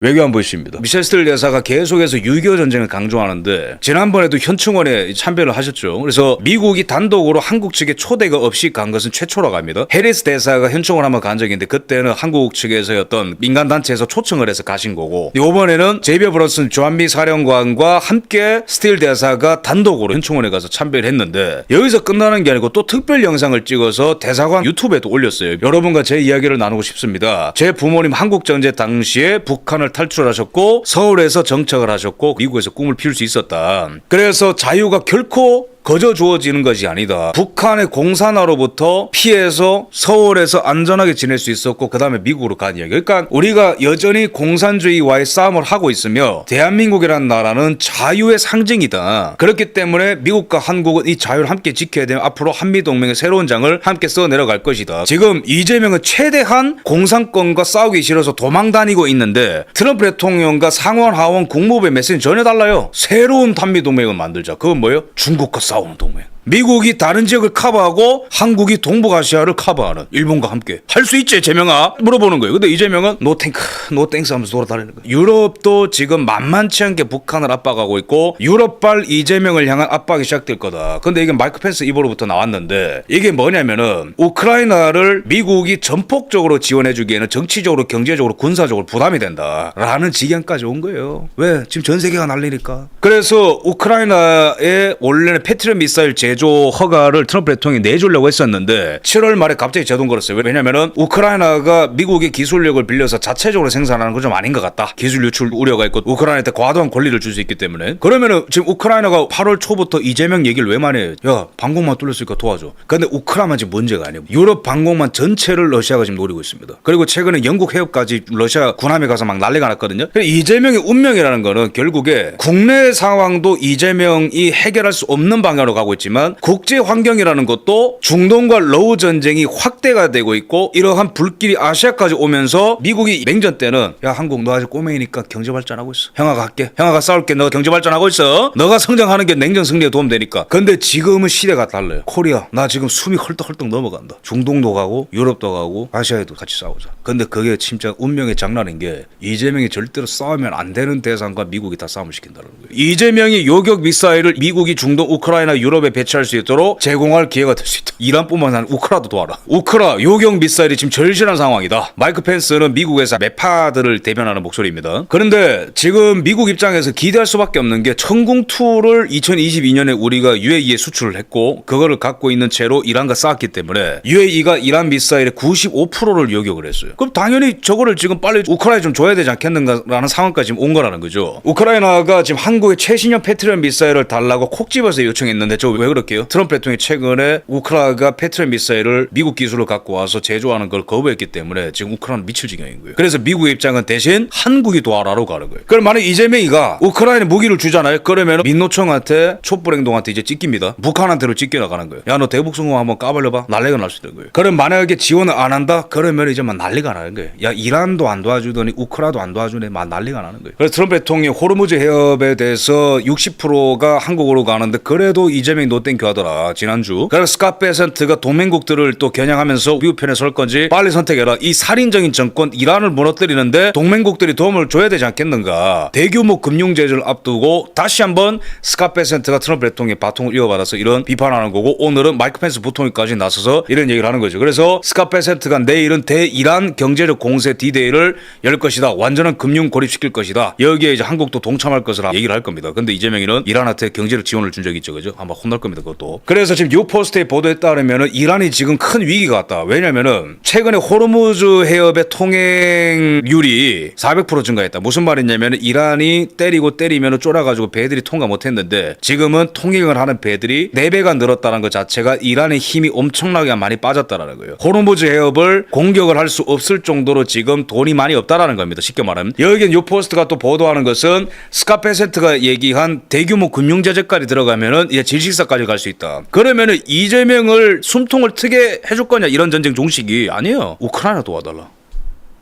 외교안보 이슈입니다. 미셸 스틸 대사가 계속해서 6.25 전쟁을 강조하는데 지난번에도 현충원에 참배를 하셨죠. 그래서 미국이 단독으로 한국 측에 초대가 없이 간 것은 최초라고 합니다. 해리스 대사가 현충원 한번 간 적이 있는데 그때는 한국 측에서 어떤 민간단체에서 초청을 해서 가신 거고, 이번에는 제이비 브런슨 주한미 사령관과 함께 스틸 대사가 단독으로 현충원에 가서 참배를 했는데, 여기서 끝나는 게 아니고 또 특별 영상을 찍어서 대사관 유튜브에도 올렸어요. 여러분과 제 이야기를 나누고 싶습니다. 제 부모님 한국전쟁 당시에 북한을 탈출하셨고 서울에서 정착을 하셨고 미국에서 꿈을 피울 수 있었다. 그래서 자유가 결코 거저 주어지는 것이 아니다. 북한의 공산화로부터 피해서 서울에서 안전하게 지낼 수 있었고 그 다음에 미국으로 간 이야기. 그러니까 우리가 여전히 공산주의와의 싸움을 하고 있으며 대한민국이라는 나라는 자유의 상징이다. 그렇기 때문에 미국과 한국은 이 자유를 함께 지켜야 되면 앞으로 한미동맹의 새로운 장을 함께 써내려갈 것이다. 지금 이재명은 최대한 공산권과 싸우기 싫어서 도망 다니고 있는데 트럼프 대통령과 상원 하원 국무부의 메시지는 전혀 달라요. 새로운 한미동맹을 만들자. 그건 뭐예요? 중국과 싸우는 동맹. 미국이 다른 지역을 커버하고 한국이 동북아시아를 커버하는, 일본과 함께 할 수 있지 재명아? 물어보는 거예요. 근데 이재명은 노 탱크 노 땡스 하면서 돌아다니는 거예요. 유럽도 지금 만만치 않게 북한을 압박하고 있고 유럽발 이재명을 향한 압박이 시작될 거다. 근데 이게 마이크 펜스 입으로부터 나왔는데 이게 뭐냐면은 우크라이나를 미국이 전폭적으로 지원해 주기에는 정치적으로 경제적으로 군사적으로 부담이 된다 라는 지경까지 온 거예요. 왜? 지금 전 세계가 난리니까. 그래서 우크라이나에 원래는 패트리엇 미사일 제조 허가를 트럼프 대통령이 내주려고 했었는데 7월 말에 갑자기 제동 걸었어요. 왜냐면은 우크라이나가 미국의 기술력을 빌려서 자체적으로 생산하는 건 좀 아닌 것 같다. 기술 유출 우려가 있고 우크라이나한테 과도한 권리를 줄 수 있기 때문에. 그러면은 지금 우크라이나가 8월 초부터 이재명 얘기를 왜 많이 해요? 야, 방공망 뚫렸으니까 도와줘. 근데 우크라이나만 지금 문제가 아니에요. 유럽 방공망 전체를 러시아가 지금 노리고 있습니다. 그리고 최근에 영국 해협까지 러시아 군함에 가서 막 난리가 났거든요. 이재명의 운명이라는 거는 결국에 국내 상황도 이재명이 해결할 수 없는 방향으로 가고 있지만 국제 환경이라는 것도 중동과 러우 전쟁이 확대가 되고 있고 이러한 불길이 아시아까지 오면서 미국이 냉전 때는 야 한국 너 아직 꼬맹이니까 경제 발전하고 있어. 형아가 할게. 형아가 싸울게. 너가 경제 발전하고 있어. 너가 성장하는 게 냉전 승리에 도움되니까. 근데 지금은 시대가 달라요. 코리아 나 지금 숨이 헐떡헐떡 넘어간다. 중동도 가고 유럽도 가고 아시아에도 같이 싸우자. 근데 그게 진짜 운명의 장난인 게 이재명이 절대로 싸우면 안 되는 대상과 미국이 다 싸움을 시킨다는 거예요. 이재명이 요격 미사일을 미국이 중동 우크라이나 유럽에 배치할 수 있도록 제공할 기회가 될 수 있다. 이란뿐만 아니라 우크라도 도와라. 우크라 요격 미사일이 지금 절실한 상황이다. 마이크 펜스는 미국에서 매파들을 대변하는 목소리입니다. 그런데 지금 미국 입장에서 기대할 수밖에 없는 게 천궁2를 2022년에 우리가 UAE에 수출을 했고 그거를 갖고 있는 채로 이란과 싸웠기 때문에 UAE가 이란 미사일의 95%를 요격을 했어요. 그럼 당연히 저거를 지금 빨리 우크라이나에 좀 줘야 되지 않겠는가라는 상황까지 지금 온 거라는 거죠. 우크라이나가 지금 한국의 최신형 패트리엇 미사일을 달라고 콕 집어서 요청했는데 저 왜 그럴게요? 트럼프 대통령이 최근에 우크라이나가 패트리엇 미사일을 미국 기술을 갖고 와서 제조하는 걸 거부했기 때문에 지금 우크라이나는 미칠 지경인 거예요. 그래서 미국의 입장은 대신 한국이 도와라로 가는 거예요. 그럼 만약 이재명이가 우크라이나 무기를 주잖아요. 그러면 민노총한테 촛불행동한테 이제 찢깁니다. 북한한테로 찢겨나가는 거예요. 야 너 대북성공 한번 까발려봐. 난리가 날 수 있는 거예요. 그럼 만약에 지원을 안 한다? 그러면 이제 막 난리가 나는 거예요. 야 이란도 안 도와주더니 우크라도 안 도와주네. 막 난리가 나는 거예요. 그래서 트럼프 대통령이 호르무즈 해협에 대해서 60%가 한국으로 가는데 그래도 이재명이 노땡큐 하더라. 지난주. 그래서 스캇베센트가 동맹국들을 또 겨냥하면서 미국 편에 설 건지 빨리 선택해라. 이 살인적인 정권 이란을 무너뜨리는데 동맹국들이 도움을 줘야 되지 않겠는가. 대규모 금융제재를 앞두고 다시 한번 스캇베센트가 트럼프 대통령의 바통을 이어받아서 이런 비판하는 거고 오늘은 마이크 펜스 부통령까지 나서서 이런 얘기를 하는 거죠. 그래서 스캇베센트가 내일은 대이란 경제적 공세 D-Day를 열 것이다. 완전한 금융 고립시킬 것이다. 여기에 이제 한국도 동참할 것을 얘기를 할 겁니다. 근데 이재명이는 이란한테 경제적 지원을 준 적이 있죠. 그죠? 아마 혼날 겁니다. 그것도. 그래서 지금 뉴포스트의 보도에 따르면 이란이 지금 큰 위기가 왔다. 왜냐면은 최근에 호르무즈 해협의 통행률이 400% 증가했다. 무슨 말이냐면 이란이 때리면 쫄아가지고 배들이 통과 못했는데 지금은 통행을 하는 배들이 4배가 늘었다는 것 자체가 이란의 힘이 엄청나게 많이 빠졌다는 거예요. 호르무즈 해협을 공격을 할 수 없을 정도로 지금 돈이 많이 없다라는 겁니다. 쉽게 말하면. 여기에 뉴포스트가 또 보도하는 것은 스캇베센트가 얘기한 대규모 금융제재까지 들어가면은 이제 질식사까지 갈 수 있다. 그러면은 이재명을 숨통을 트게 해줄 거냐 이런 전쟁 종식이 아니에요. 우크라이나 도와달라.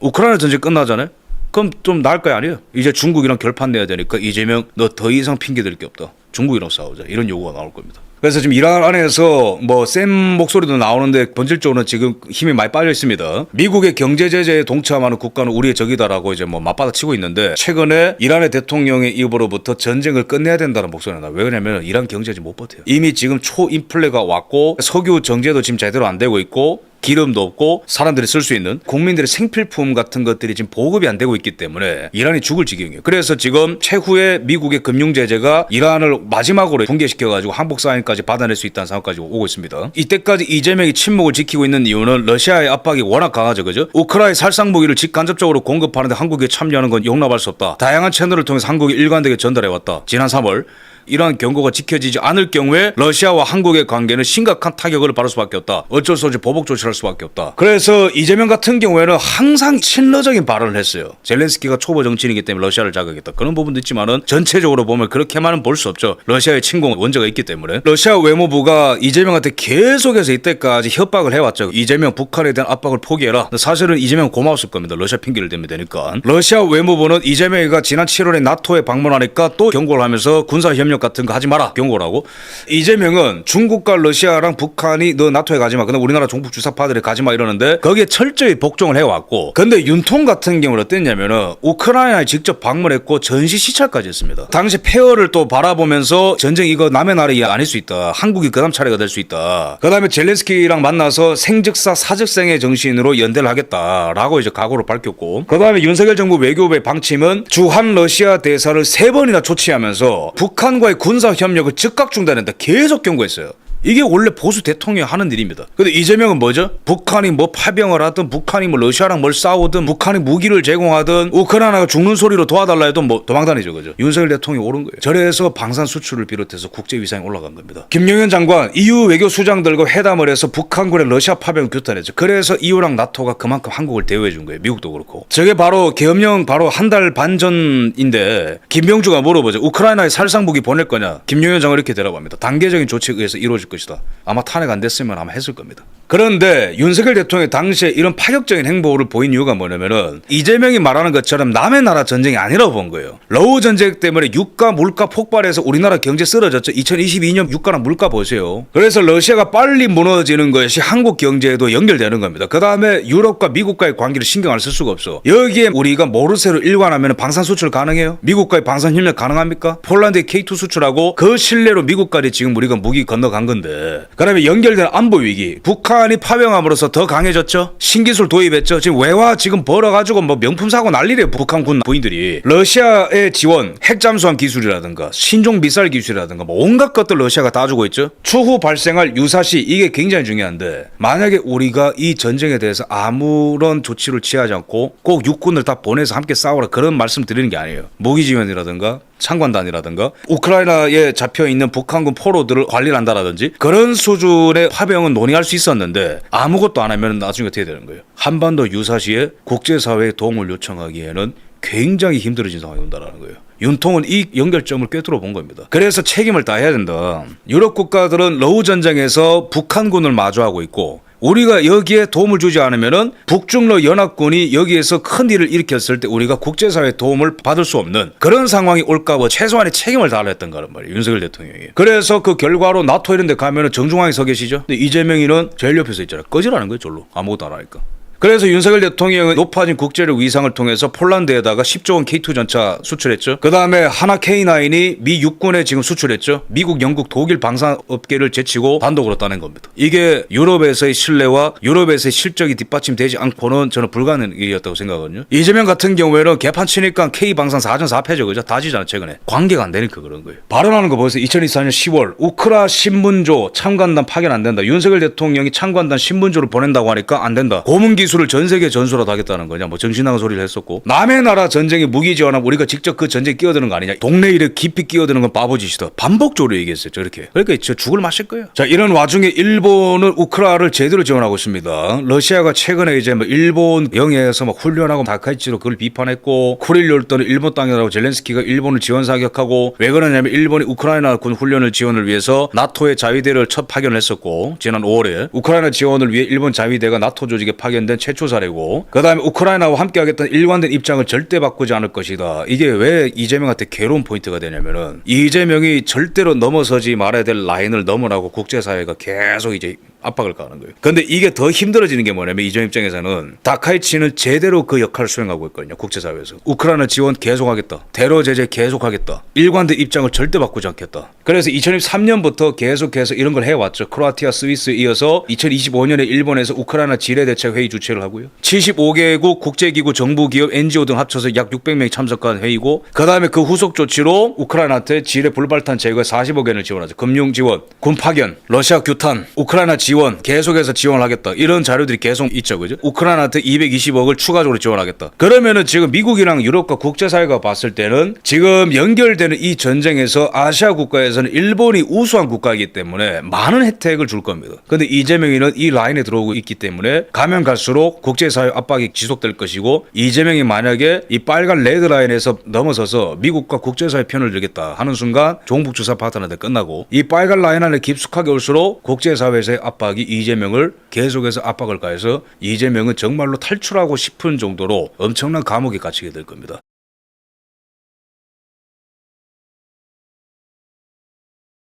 우크라이나 전쟁 끝나잖아요. 그럼 좀 나을 거 아니에요. 이제 중국이랑 결판 내야 되니까 이재명 너 더 이상 핑계 댈 게 없다. 중국이랑 싸우자. 이런 요구가 나올 겁니다. 그래서 지금 이란 안에서 뭐 센 목소리도 나오는데 본질적으로는 지금 힘이 많이 빠져 있습니다. 미국의 경제 제재에 동참하는 국가는 우리의 적이다라고 이제 뭐 맞받아치고 있는데 최근에 이란의 대통령의 입으로부터 전쟁을 끝내야 된다는 목소리가 나와요. 왜 그러냐면 이란 경제가 못 버텨요. 이미 지금 초인플레가 왔고 석유 정제도 지금 제대로 안 되고 있고 기름도 없고 사람들이 쓸 수 있는 국민들의 생필품 같은 것들이 지금 보급이 안 되고 있기 때문에 이란이 죽을 지경이에요. 그래서 지금 최후의 미국의 금융 제재가 이란을 마지막으로 붕괴시켜가지고 항복 사인까지 받아낼 수 있다는 상황까지 오고 있습니다. 이때까지 이재명이 침묵을 지키고 있는 이유는 러시아의 압박이 워낙 강하죠, 그죠? 우크라이나 살상 무기를 직간접적으로 공급하는데 한국이 참여하는 건 용납할 수 없다. 다양한 채널을 통해서 한국이 일관되게 전달해왔다. 지난 3월 이러한 경고가 지켜지지 않을 경우에 러시아와 한국의 관계는 심각한 타격을 받을 수밖에 없다. 어쩔 수 없이 보복 조치를 할 수밖에 없다. 그래서 이재명 같은 경우에는 항상 친러적인 발언을 했어요. 젤렌스키가 초보 정치인이기 때문에 러시아를 자극했다. 그런 부분도 있지만은 전체적으로 보면 그렇게만은 볼 수 없죠. 러시아의 침공 원죄가 있기 때문에. 러시아 외무부가 이재명한테 계속해서 이때까지 협박을 해왔죠. 이재명 북한에 대한 압박을 포기해라. 사실은 이재명 고마웠을 겁니다. 러시아 핑계를 대면 되니까. 러시아 외무부는 이재명이가 지난 7월에 나토에 방문하니까 또 경고를 하면서 군사협력 같은 거 하지 마라 경고라고. 이재명은 중국과 러시아랑 북한이 너 나토에 가지마, 근데 우리나라 종북 주사파들이 가지마 이러는데 거기에 철저히 복종을 해왔고, 근데 윤통 같은 경우는 어땠냐면은 우크라이나에 직접 방문했고 전시 시찰까지 했습니다. 당시 폐허를 또 바라보면서 전쟁 이거 남의 나라이 아닐 수 있다, 한국이 그 다음 차례가 될 수 있다, 그 다음에 젤렌스키랑 만나서 생즉사 사즉생의 정신으로 연대를 하겠다라고 이제 각오를 밝혔고, 그 다음에 윤석열 정부 외교부의 방침은 주한 러시아 대사를 3번이나 조치하면서 북한과의 군사 협력을 즉각 중단한다 계속 경고했어요. 이게 원래 보수 대통령이 하는 일입니다. 근데 이재명은 뭐죠? 북한이 뭐 파병을 하든 북한이 뭐 러시아랑 뭘 싸우든 북한이 무기를 제공하든 우크라이나가 죽는 소리로 도와달라 해도 뭐 도망다니죠, 그죠? 윤석열 대통령이 옳은 거예요. 저래서 방산 수출을 비롯해서 국제 위상이 올라간 겁니다. 김영현 장관 EU 외교 수장들과 회담을 해서 북한군의 러시아 파병을 규탄했죠. 그래서 EU랑 나토가 그만큼 한국을 대우해 준 거예요. 미국도 그렇고. 저게 바로 계엄령 바로 한 달 반 전인데 김병주가 물어보죠. 우크라이나에 살상 무기 보낼 거냐? 김영현 장관 이렇게 대답합니다. 단계적인 조치에 의해서 이루어질 것이다. 아마 탄핵 안 됐으면 아마 했을 겁니다. 그런데 윤석열 대통령이 당시에 이런 파격적인 행보를 보인 이유가 뭐냐면은 이재명이 말하는 것처럼 남의 나라 전쟁이 아니라고 본 거예요. 러우 전쟁 때문에 유가 물가 폭발해서 우리나라 경제 쓰러졌죠. 2022년 유가랑 물가 보세요. 그래서 러시아가 빨리 무너지는 것이 한국 경제에도 연결되는 겁니다. 그 다음에 유럽과 미국과의 관계를 신경 안 쓸 수가 없어. 여기에 우리가 모르쇠로 일관하면 방산 수출 가능해요? 미국과의 방산 협력 가능합니까? 폴란드에 K2 수출하고 그 신뢰로 미국까지 지금 우리가 무기 건너간 건데, 그 다음에 연결된 안보 위기, 북한이 파병함으로써 더 강해졌죠. 신기술 도입했죠. 지금 외화 지금 벌어가지고 뭐 명품 사고 난리래요. 북한군 부인들이. 러시아의 지원, 핵 잠수함 기술이라든가 신종 미사일 기술이라든가 뭐 온갖 것들 러시아가 다 주고 있죠. 추후 발생할 유사시, 이게 굉장히 중요한데, 만약에 우리가 이 전쟁에 대해서 아무런 조치를 취하지 않고 꼭 육군을 다 보내서 함께 싸우라 그런 말씀 드리는 게 아니에요. 무기 지원이라든가 창관단이라든가 우크라이나에 잡혀있는 북한군 포로들을 관리를 한다라든지 그런 수준의 파병은 논의할 수 있었는데 아무것도 안 하면 나중에 어떻게 되는 거예요? 한반도 유사시에 국제사회의 도움을 요청하기에는 굉장히 힘들어진 상황이 온다는 거예요. 윤통은 이 연결점을 꿰뚫어 본 겁니다. 그래서 책임을 다해야 된다. 유럽 국가들은 러우 전쟁에서 북한군을 마주하고 있고, 우리가 여기에 도움을 주지 않으면은 북중러 연합군이 여기에서 큰 일을 일으켰을 때 우리가 국제사회의 도움을 받을 수 없는 그런 상황이 올까 봐 최소한의 책임을 다하려 했던 거란 말이에요, 윤석열 대통령이. 그래서 그 결과로 나토 이런 데 가면은 정중앙에 서 계시죠. 근데 이재명이는 제일 옆에서 있잖아요. 꺼지라는 거예요, 절로. 아무것도 안 하니까. 그래서 윤석열 대통령은 높아진 국제력 위상을 통해서 폴란드에다가 10조 원 K2 전차 수출했죠. 그 다음에 하나 K9이 미 육군에 지금 수출했죠. 미국, 영국, 독일 방산업계를 제치고 단독으로 따낸 겁니다. 이게 유럽에서의 신뢰와 유럽에서의 실적이 뒷받침되지 않고는 저는 불가능한 일이었다고 생각하거든요. 이재명 같은 경우에는 개판 치니까 K 방산 4전 4패죠. 그죠? 다지잖아 최근에. 관계가 안 되니까 그런 거예요. 발언하는 거 보세요. 2024년 10월 우크라 신문조 참관단 파견 안 된다. 윤석열 대통령이 참관단 신문조를 보낸다고 하니까 안 된다. 고문기 기술을 전 세계 전수라도 하겠다는 거냐, 뭐 정신나간 소리를 했었고, 남의 나라 전쟁에 무기 지원하면 우리가 직접 그 전쟁에 끼어드는 거 아니냐, 동네 일에 깊이 끼어드는 건 바보짓이다, 반복적으로 얘기했어요. 저렇게. 그러니까 저 죽을 마실 거예요. 자, 이런 와중에 일본은 우크라를 제대로 지원하고 있습니다. 러시아가 최근에 이제 뭐 일본 영해에서 막 훈련하고 다카이치로 그걸 비판했고, 쿠릴 열도는 일본 땅이라고 젤렌스키가 일본을 지원 사격하고, 왜 그러냐면 일본이 우크라이나 군 훈련을 지원을 위해서 나토의 자위대를 첫 파견을 했었고, 지난 5월에 우크라이나 지원을 위해 일본 자위대가 나토 조직에 파견된 된 최초 사례고, 그다음에 우크라이나와 함께하겠다는 일관된 입장을 절대 바꾸지 않을 것이다. 이게 왜 이재명한테 괴로운 포인트가 되냐면은 이재명이 절대로 넘어서지 말아야 될 라인을 넘으라고 국제사회가 계속 이제 압박을 가하는 거예요. 근데 이게 더 힘들어지는 게 뭐냐면 이재명 입장에서는 다카이치는 제대로 그 역할을 수행하고 있거든요. 국제사회에서. 우크라이나 지원 계속하겠다. 테러 제재 계속하겠다. 일관된 입장을 절대 바꾸지 않겠다. 그래서 2023년부터 계속해서 이런 걸 해왔죠. 크로아티아, 스위스에 이어서 2025년에 일본에서 우크라이나 지뢰대책회의 주최를 하고요. 75개국 국제기구, 정부기업, NGO 등 합쳐서 약 600명이 참석한 회의고, 그 다음에 그 후속 조치로 우크라이나한테 지뢰 불발탄 제거에 40억 엔을 지원하죠. 금융 지원, 군 파견, 러시아 규탄, 우크라이나 지원 계속해서 지원을 하겠다. 이런 자료들이 계속 있죠. 그죠? 우크라이나한테 220억을 추가적으로 지원하겠다. 그러면은 지금 미국이랑 유럽과 국제사회가 봤을 때는 지금 연결되는 이 전쟁에서 아시아 국가에서는 일본이 우수한 국가이기 때문에 많은 혜택을 줄 겁니다. 근데 이재명이는 이 라인에 들어오고 있기 때문에 가면 갈수록 국제사회 압박이 지속될 것이고, 이재명이 만약에 이 빨간 레드라인에서 넘어서서 미국과 국제사회 편을 들겠다 하는 순간 종북 주사 파트너한테 끝나고, 이 빨간 라인 안에 깊숙하게 올수록 국제사회에서의 압박이 이재명을 계속해서 압박을 가해서 이재명은 정말로 탈출하고 싶은 정도로 엄청난 감옥에 갇히게 될 겁니다.